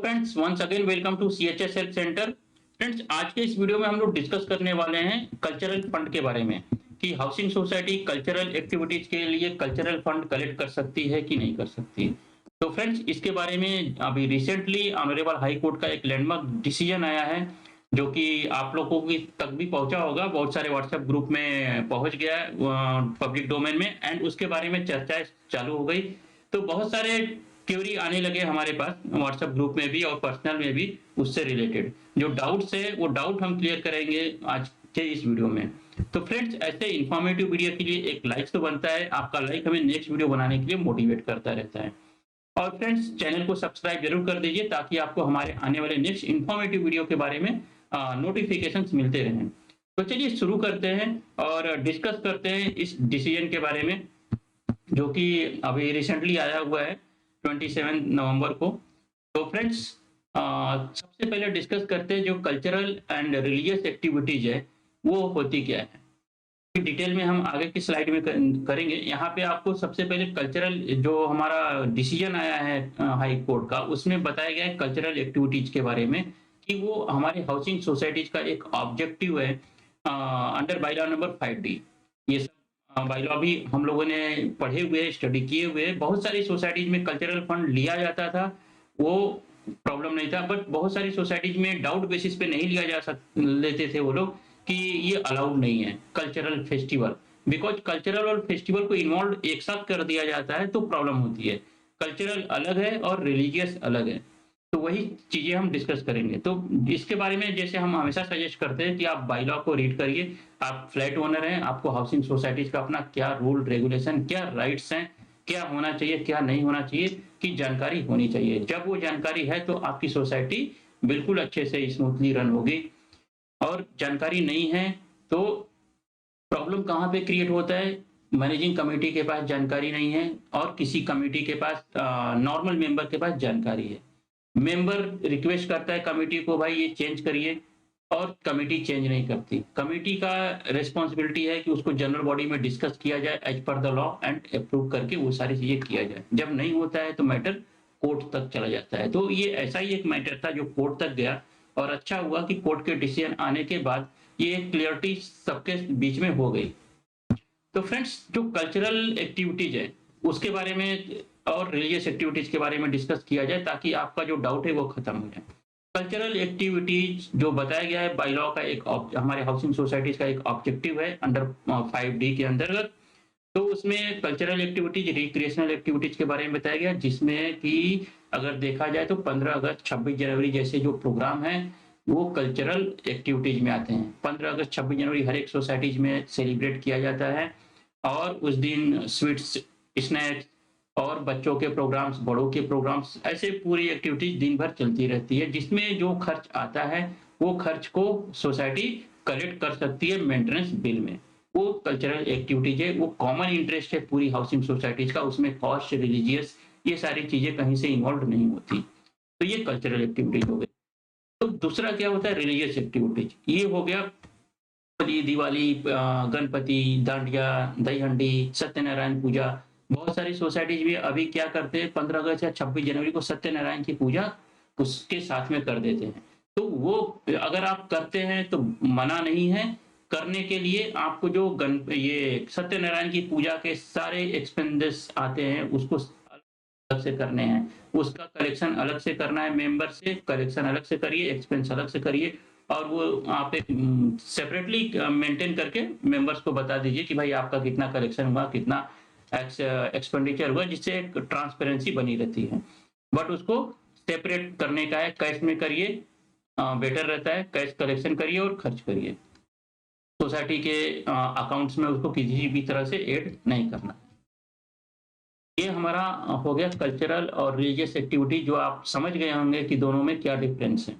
Friends, once again welcome to CHS help center. Friends, आज के इस वीडियो में हम लोग डिस्कस करने वाले हैं कल्चरल फंड के बारे में कि हाउसिंग सोसाइटी कल्चरल एक्टिविटीज के लिए कल्चरल फंड कलेक्ट कर सकती है कि नहीं कर सकती। तो फ्रेंड्स, इसके बारे में अभी रिसेंटली ऑनरेबल हाई कोर्ट का एक लैंडमार्क डिसीजन आया है जो कि आप लोगों की तक भी पहुंचा होगा, बहुत सारे व्हाट्सएप ग्रुप में पहुंच गया है पब्लिक डोमेन में, एंड उसके बारे में चर्चा चालू हो गई। तो बहुत सारे क्यूरी आने लगे हमारे पास व्हाट्सएप ग्रुप में भी और पर्सनल में भी, उससे रिलेटेड जो डाउट्स है वो डाउट हम क्लियर करेंगे आज के इस वीडियो में। तो फ्रेंड्स, ऐसे इंफॉर्मेटिव वीडियो के लिए एक लाइक तो बनता है, आपका लाइक हमें नेक्स्ट वीडियो बनाने के लिए मोटिवेट करता रहता है। और फ्रेंड्स, चैनल को सब्सक्राइब जरूर कर दीजिए ताकि आपको हमारे आने वाले नेक्स्ट इंफॉर्मेटिव वीडियो के बारे में नोटिफिकेशंस मिलते रहें। तो चलिए शुरू करते हैं और डिस्कस करते हैं इस डिसीजन के बारे में जो कि अभी रिसेंटली आया हुआ है 27 नवंबर को। तो फ्रेंड्स, सबसे पहले डिस्कस करते हैं जो कल्चरल एंड रिलीजियस एक्टिविटीज है वो होती क्या है। डिटेल में हम आगे की स्लाइड में करेंगे। यहाँ पे आपको सबसे पहले कल्चरल जो हमारा डिसीजन आया है हाई कोर्ट का, उसमें बताया गया है कल्चरल एक्टिविटीज के बारे में कि वो हमारे हाउसिंग सोसाइटीज का एक ऑब्जेक्टिव है अंडर बायलॉ नंबर 5D। ये सब बायलॉ भी हम लोगों ने पढ़े हुए, स्टडी किए हुए। बहुत सारी सोसाइटीज में कल्चरल फंड लिया जाता था, वो प्रॉब्लम नहीं था, बट बहुत सारी सोसाइटीज में डाउट बेसिस पे नहीं लिया जा लेते थे वो लोग कि ये अलाउड नहीं है कल्चरल फेस्टिवल, बिकॉज कल्चरल और फेस्टिवल को इन्वॉल्व एक साथ कर दिया जाता है तो प्रॉब्लम होती है। कल्चरल अलग है और रिलीजियस अलग है, तो वही चीजें हम डिस्कस करेंगे। तो इसके बारे में जैसे हम हमेशा सजेस्ट करते हैं कि आप बायलॉ को रीड करिए। आप फ्लैट ओनर हैं, आपको हाउसिंग सोसाइटीज का अपना क्या रूल रेगुलेशन, क्या राइट्स हैं, क्या होना चाहिए क्या नहीं होना चाहिए की जानकारी होनी चाहिए। जब वो जानकारी है तो आपकी सोसाइटी बिल्कुल अच्छे से स्मूथली रन होगी, और जानकारी नहीं है तो प्रॉब्लम कहाँ पे क्रिएट होता है। मैनेजिंग कमेटी के पास जानकारी नहीं है और किसी कमेटी के पास, नॉर्मल मेंबर के पास जानकारी है। मेंबर रिक्वेस्ट करता है कमेटी को, भाई ये चेंज करिए, और कमेटी चेंज नहीं करती। कमेटी का रिस्पॉन्सिबिलिटी है कि उसको जनरल बॉडी में डिस्कस किया जाए as per the law and approve करके वो सारी चीजें किया जाए। जब नहीं होता है तो मैटर कोर्ट तक चला जाता है। तो ये ऐसा ही एक मैटर था जो कोर्ट तक गया, और अच्छा हुआ कि कोर्ट के डिसीजन आने के बाद ये क्लियरिटी सबके बीच में हो गई। तो फ्रेंड्स, जो कल्चरल एक्टिविटीज है उसके बारे में और रिलीजियस एक्टिविटीज के बारे में डिस्कस किया जाए ताकि आपका जो डाउट है वो खत्म हो जाए। कल्चरल एक्टिविटीज जो बताया गया है बाय लॉ का एक हमारे हाउसिंग सोसाइटीज का एक ऑब्जेक्टिव है अंडर 5D के अंतर्गत। तो उसमें कल्चरल एक्टिविटीज, रिक्रिएशनल एक्टिविटीज के बारे में बताया गया, जिसमें कि अगर देखा जाए तो 15 अगस्त 26 जनवरी जैसे जो प्रोग्राम है वो कल्चरल एक्टिविटीज में आते हैं। 15 अगस्त 26 जनवरी हर एक सोसाइटीज में सेलिब्रेट किया जाता है, और उस दिन स्वीट्स, स्नैक्स और बच्चों के प्रोग्राम्स, बड़ों के प्रोग्राम्स, ऐसे पूरी एक्टिविटीज दिन भर चलती रहती है, जिसमें जो खर्च आता है वो खर्च को सोसाइटी कलेक्ट कर सकती है मेंटेनेंस बिल में। वो कल्चरल एक्टिविटीज है, वो कॉमन इंटरेस्ट है पूरी हाउसिंग सोसाइटीज का, उसमें कॉस्ट, रिलीजियस, ये सारी चीजें कहीं से इन्वॉल्व नहीं होती। तो ये कल्चरल एक्टिविटीज हो गई। तो दूसरा क्या होता है, रिलीजियस एक्टिविटीज। ये हो गया दिवाली, गणपति, दांडिया, दही हंडी, सत्यनारायण पूजा। बहुत सारी सोसाइटीज भी अभी क्या करते हैं, 15 अगस्त या 26 जनवरी को सत्यनारायण की पूजा उसके साथ में कर देते हैं। तो वो अगर आप करते हैं तो मना नहीं है करने के लिए। आपको जो ये सत्यनारायण की पूजा के सारे एक्सपेंसेस आते हैं उसको अलग से करने हैं, उसका कलेक्शन अलग से करना है, मेंबर से कलेक्शन अलग से करिए, एक्सपेंस अलग से करिए, और वो आप एक सेपरेटली मेंटेन करके मेंबर्स को बता दीजिए कि भाई आपका कितना कलेक्शन हुआ, कितना एक्सपेंडिचर हुआ, जिससे एक ट्रांसपेरेंसी बनी रहती है। बट उसको सेपरेट करने का है, कैश में करिए, बेटर रहता है। कैश कलेक्शन करिए और खर्च करिए, सोसाइटी के अकाउंट्स में उसको किसी भी तरह से ऐड नहीं करना। ये हमारा हो गया कल्चरल और रिलीजियस एक्टिविटी, जो आप समझ गए होंगे कि दोनों में क्या डिफरेंस है।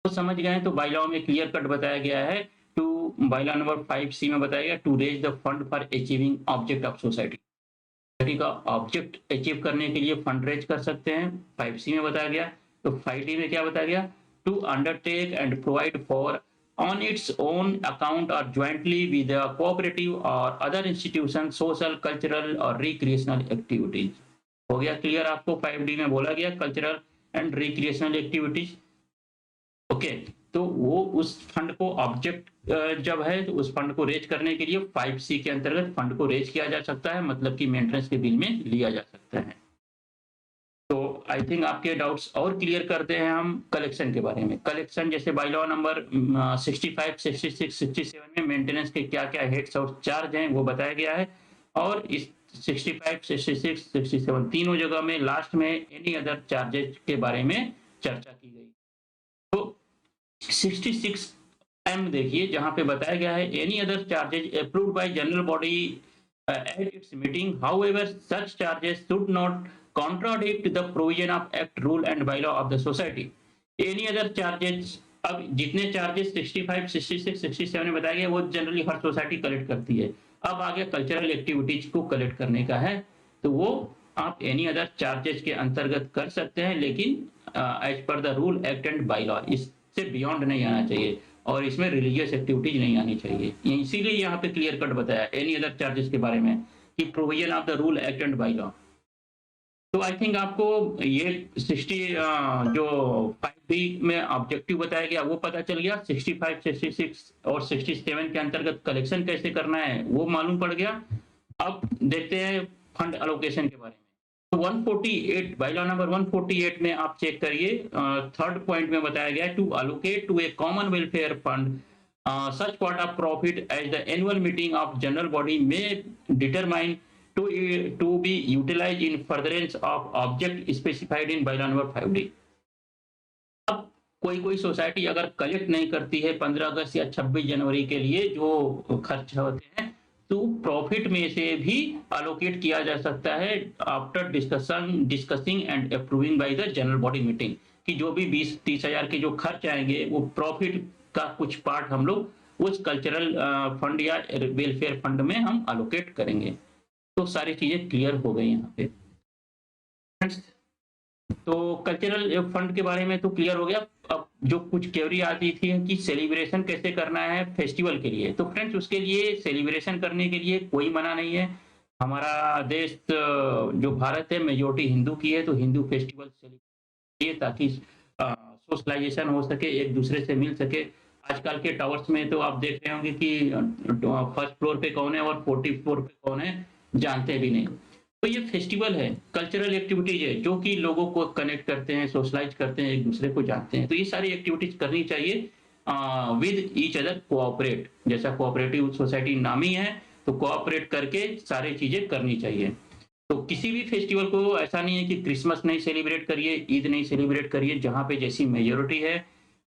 तो समझ गए हैं तो बायलॉ में क्लियर कट बताया गया है। टू बायलॉ नंबर 5C में बताया गया to raise the fund for achieving object of society. Society का ऑब्जेक्ट अचीव करने के लिए फंड रेज कर सकते हैं, 5C में बताया गया। तो 5D में क्या बताया गया, to undertake and provide for on its own account or jointly with a cooperative or other institution social, cultural और recreational activities। हो गया क्लियर आपको। 5D में बोला गया cultural and recreational activities. Okay, तो वो उस फंड को ऑब्जेक्ट जब है तो उस फंड को रेज करने के लिए 5C के अंतर्गत फंड को रेज किया जा सकता है, मतलब कि मेंटेनेंस के बिल में लिया जा सकता है। तो आई थिंक आपके डाउट्स और क्लियर करते हैं हम कलेक्शन के बारे में। कलेक्शन जैसे बाय लॉ नंबर 65, 66, 67 में मेंटेनेंस के क्या-क्या हेड्स और चार्ज हैं वो बताया गया है, और इस 65, 66, 67 तीनों जगह में लास्ट में एनी अदर चार्जेज के बारे में चर्चा की गई। तो 66M देखिए, जहां पे बताया गया है any other charges approved by general body at its meeting, however such charges should not contradict the provision of act, rule and bylaw of the society. Any other charges, अब जितने चार्जेस 65, 66, 67 में बताया गया वो जनरली हर society collect करती है। अब आगे कल्चरल एक्टिविटीज को कलेक्ट करने का है, तो वो आप एनी अदर चार्जेस के अंतर्गत कर सकते हैं, लेकिन as per the rule, act and bylaw, इससे बियॉन्ड नहीं आना चाहिए और इसमें रिलीजियस एक्टिविटीज नहीं आनी चाहिए। इसीलिए यहाँ पे क्लियर कट बताया एनी अदर चार्जेस के बारे में कि provision of the rule, act and by law. तो आई थिंक आपको ये 60 जो 5B में ऑब्जेक्टिव बताया गया वो पता चल गया। 65, 66 और 67 के अंतर्गत कलेक्शन कैसे करना है वो मालूम पड़ गया। अब देखते हैं फंड एलोकेशन के बारे में। तो 148 बायलॉ नंबर 148 में आप चेक करिए, थर्ड पॉइंट में बताया गया है to allocate to a common welfare fund such part of profit as the annual meeting of general body may determine to be utilized in furtherance of object specified in bylaw number 5D। अब कोई society अगर collect नहीं करती है 15 अगस्त या 26 जनवरी के लिए जो खर्च होते हैं, तो प्रॉफिट में से भी अलोकेट किया जा सकता है after discussing and approving by the general body meeting, कि जो भी 20-30 हजार के जो खर्च आएंगे वो प्रॉफिट का कुछ पार्ट हम लोग उस कल्चरल फंड या वेलफेयर फंड में हम अलोकेट करेंगे। तो सारी चीजें क्लियर हो गई यहाँ पे। तो कल्चरल फंड के बारे में तो क्लियर हो गया। अब जो कुछ क्वेरी आती थी कि सेलिब्रेशन कैसे करना है फेस्टिवल के लिए, तो फ्रेंड्स उसके लिए सेलिब्रेशन करने के लिए कोई मना नहीं है। हमारा देश जो भारत है मेजोरिटी हिंदू की है, तो हिंदू फेस्टिवल सेलिब्रेट ताकि सोशलाइजेशन हो सके, एक दूसरे से मिल सके। आजकल के टावर्स में तो आप देख रहे होंगे कि फर्स्ट फ्लोर पे कौन है और 40th फ्लोर पे कौन है जानते भी नहीं। तो ये फेस्टिवल है, कल्चरल एक्टिविटीज है जो कि लोगों को कनेक्ट करते हैं, सोशलाइज करते हैं, एक दूसरे को जानते हैं। तो ये सारी एक्टिविटीज करनी चाहिए विद ईच अदर, कोऑपरेट। जैसा कोऑपरेटिव सोसाइटी नाम ही है, तो कोऑपरेट करके सारी चीजें करनी चाहिए। तो किसी भी फेस्टिवल को ऐसा नहीं है कि क्रिसमस नहीं सेलिब्रेट करिए, ईद नहीं सेलिब्रेट करिए। जहाँ पे जैसी मेजोरिटी है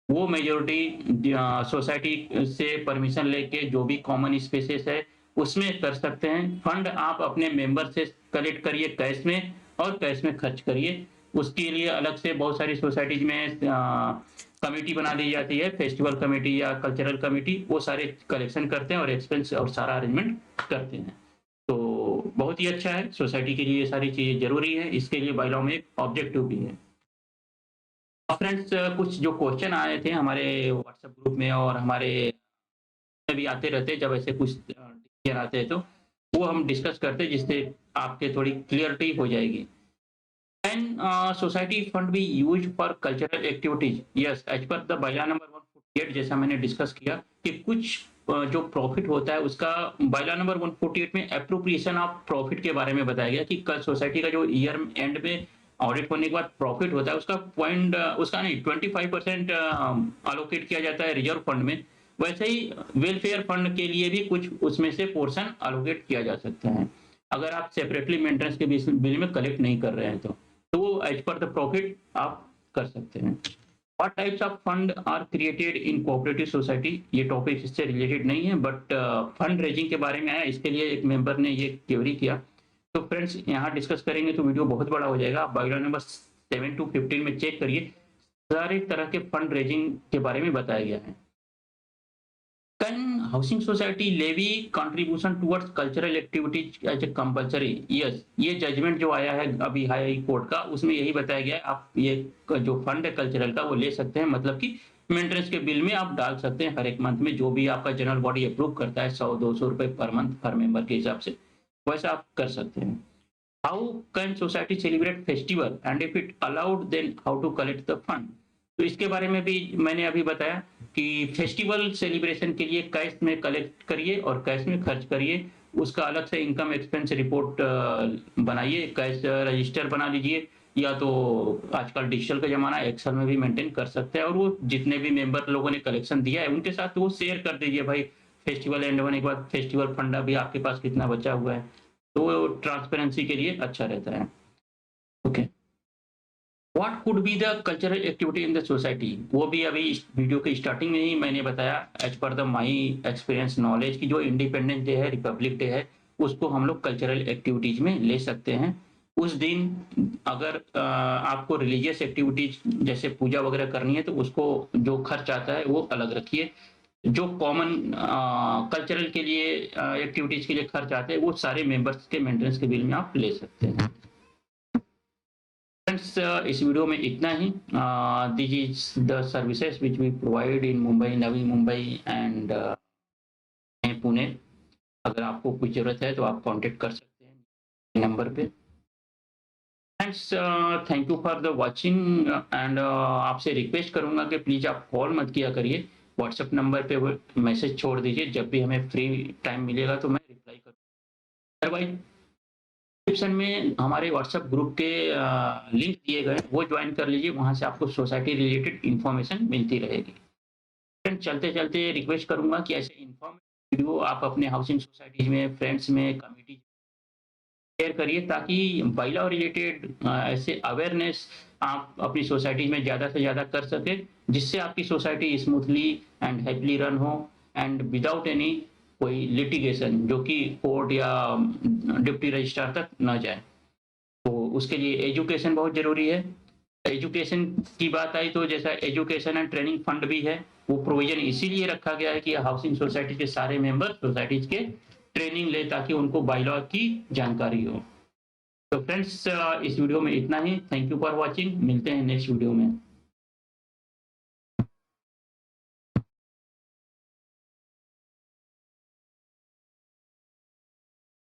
वो मेजोरिटी सोसाइटी से परमिशन लेके जो भी कॉमन स्पेसेस है उसमें कर सकते हैं। फंड आप अपने मेंबर से कलेक्ट करिए कैश में, और कैश में खर्च करिए। उसके लिए अलग से बहुत सारी सोसाइटीज में कमेटी बना दी जाती है, फेस्टिवल कमेटी या कल्चरल कमेटी, वो सारे कलेक्शन करते हैं और एक्सपेंस और सारा अरेंजमेंट करते हैं। तो बहुत ही अच्छा है, सोसाइटी के लिए ये सारी चीजें जरूरी है। इसके लिए बायलॉ में एक ऑब्जेक्टिव भी है। फ्रेंड्स कुछ जो क्वेश्चन आए थे हमारे व्हाट्सएप ग्रुप में और हमारे में भी आते रहते हैं, जब ऐसे कुछ डिसीजन आते हैं तो वो हम डिस्कस करते हैं, जिससे आपके थोड़ी क्लियरिटी हो जाएगी। And society fund be used for cultural activities, yes as per the bylaw number 148, जैसा मैंने डिस्कस किया कि कुछ जो प्रॉफिट होता है उसका बायलॉ नंबर 148 में एप्रोप्रिएशन ऑफ प्रॉफिट के बारे में बताया गया कि कल सोसाइटी का जो ईयर एंड में ऑडिट होने के बाद प्रॉफिट होता है उसका पॉइंट, उसका नहीं 25% अलोकेट किया जाता है रिजर्व फंड में। वैसे ही वेलफेयर फंड के लिए भी कुछ उसमें से पोर्शन अलोकेट किया जा सकता है, अगर आप सेपरेटली मेंटेनेंस के बिल में कलेक्ट नहीं कर रहे हैं तो एज पर द प्रॉफिट आप कर सकते हैं। What types of fund are created in cooperative society, ये टॉपिक इससे रिलेटेड नहीं है, बट फंड रेजिंग के बारे में है, इसके लिए एक मेंबर ने ये क्वेरी किया। तो फ्रेंड्स यहाँ डिस्कस करेंगे तो वीडियो बहुत बड़ा हो जाएगा। आप बायलॉ नंबर 7 to 15 में चेक करिए, सारे तरह के फंड रेजिंग के बारे में बताया गया है। Can housing society levy contribution towards cultural activities as a compulsory? Yes, ये जजमेंट जो आया है अभी हाई कोर्ट का, उसमें यही बताया गया है आप ये जो फंड है कल्चरल का वो ले सकते हैं, मतलब कि मेंटेनेंस के बिल में आप डाल सकते हैं हर एक मंथ में, जो भी आपका जनरल बॉडी अप्रूव करता है 100-200 रुपए पर मंथ पर मेंबर के हिसाब से, वैसा आप कर सकते हैं। How can society celebrate festival and if it allowed then how to collect the fund. तो इसके बारे में भी मैंने अभी बताया कि फेस्टिवल सेलिब्रेशन के लिए कैश में कलेक्ट करिए और कैश में खर्च करिए, उसका अलग से इनकम एक्सपेंस रिपोर्ट बनाइए, कैश रजिस्टर बना लीजिए, या तो आजकल डिजिटल का ज़माना है, एक्सेल में भी मेंटेन कर सकते हैं, और वो जितने भी मेंबर लोगों ने कलेक्शन दिया है उनके साथ वो शेयर कर दीजिए भाई, फेस्टिवल एंड होने के बाद फेस्टिवल फंड अभी आपके पास कितना बचा हुआ है, तो वो ट्रांसपेरेंसी के लिए अच्छा रहता है। Okay, what could be the cultural activity in the society, वो भी अभी इस वीडियो के स्टार्टिंग में ही मैंने बताया, as per the my experience knowledge की जो इंडिपेंडेंस डे है, रिपब्लिक डे है, उसको हम लोग कल्चरल एक्टिविटीज में ले सकते हैं। उस दिन अगर आपको रिलीजियस एक्टिविटीज जैसे पूजा वगैरह करनी है तो उसको जो खर्च आता है वो अलग रखिए, जो कॉमन कल्चरल के लिए एक्टिविटीज के लिए खर्च आते हैं वो सारे मेंबर्स के मेंटेनेंस के बिल में आप ले सकते हैं। फ्रेंड्स, इस वीडियो में इतना ही। This is the services which we provide in Mumbai, Navi Mumbai and Pune. अगर आपको कुछ जरूरत है तो आप कांटेक्ट कर सकते हैं नंबर पे। Friends, thank you for the watching and आपसे रिक्वेस्ट करूंगा कि प्लीज आप कॉल मत किया करिए, व्हाट्सएप नंबर पे मैसेज छोड़ दीजिए, जब भी हमें फ्री टाइम मिलेगा तो मैं रिप्लाई करूँगा। अदरवाइज डिस्क्रिप्शन में हमारे व्हाट्सएप ग्रुप के लिंक दिए गए, वो ज्वाइन कर लीजिए, वहां से आपको सोसाइटी रिलेटेड इंफॉर्मेशन मिलती रहेगी। फ्रेंड, चलते चलते रिक्वेस्ट करूंगा कि ऐसे इंफॉर्मेटिव वीडियो आप अपने हाउसिंग सोसाइटीज में, फ्रेंड्स में, कम्युनिटी शेयर करिए, ताकि बाइलॉ रिलेटेड ऐसे अवेयरनेस आप अपनी सोसाइटीज में ज़्यादा से ज़्यादा कर सके, जिससे आपकी society smoothly and happily run हो एंड विदाउट एनी कोई लिटिगेशन जो कि कोर्ट या डिप्टी रजिस्ट्रार तक न जाए। तो उसके लिए एजुकेशन बहुत ज़रूरी है। एजुकेशन की बात आई तो जैसा एजुकेशन एंड ट्रेनिंग फंड भी है, वो प्रोविजन इसीलिए रखा गया है कि हाउसिंग सोसाइटी के सारे मेंबर सोसाइटीज के ट्रेनिंग ले, ताकि उनको बाइलॉ की जानकारी हो। तो फ्रेंड्स, इस वीडियो में इतना ही। थैंक यू फॉर वॉचिंग, मिलते हैं नेक्स्ट वीडियो में।